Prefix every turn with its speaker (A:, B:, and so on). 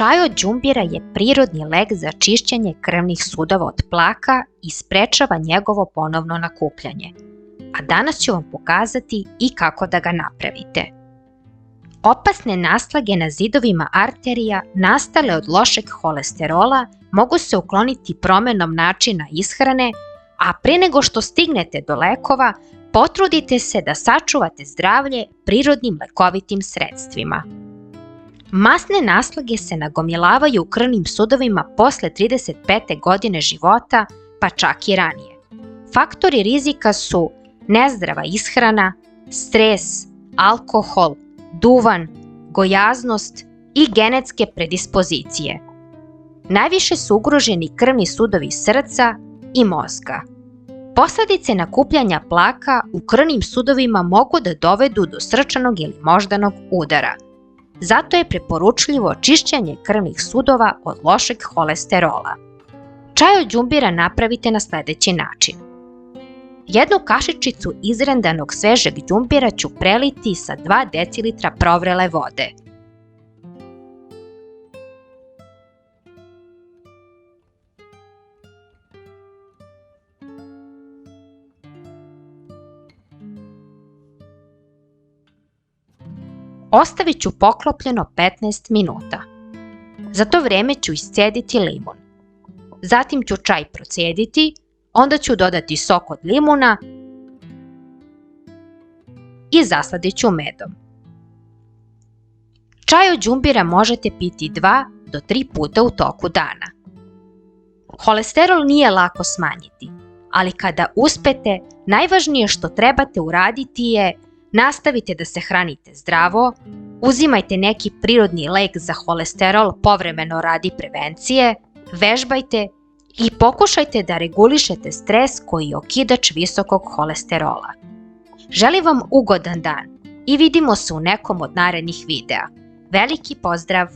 A: Čaj od đumbira je prirodni lek za čišćenje krvnih sudova od plaka i sprečava njegovo ponovno nakupljanje. A danas ću vam pokazati i kako da ga napravite. Opasne naslage na zidovima arterija nastale od lošeg holesterola mogu se ukloniti promenom načina ishrane, a pre nego što stignete do lekova, potrudite se da sačuvate zdravlje prirodnim lekovitim sredstvima. Masne naslage se nagomilavaju u krvnim sudovima posle 35. godine života, pa čak i ranije. Faktori rizika su nezdrava ishrana, stres, alkohol, duvan, gojaznost i genetske predispozicije. Najviše su ugroženi krvni sudovi srca i mozga. Posledice nakupljanja plaka u krvnim sudovima mogu da dovedu do srčanog ili moždanog udara. Zato je preporučljivo čišćenje krvnih sudova od lošeg holesterola. Čaj od đumbira napravite na sledeći način. Jednu kašičicu izrendanog svežeg đumbira ću preliti sa 2 decilitra provrele vode. Ostavit ću poklopljeno 15 minuta. Za to vreme ću iscediti limun. Zatim ću čaj procediti, onda ću dodati sok od limuna i zasladit ću medom. Čaj od đumbira možete piti 2 do 3 puta u toku dana. Holesterol nije lako smanjiti, ali kada uspete, najvažnije što trebate uraditi je nastavite da se hranite zdravo, uzimajte neki prirodni lek za holesterol povremeno radi prevencije, vežbajte i pokušajte da regulišete stres koji je okidač visokog holesterola. Želim vam ugodan dan i vidimo se u nekom od narednih videa. Veliki pozdrav!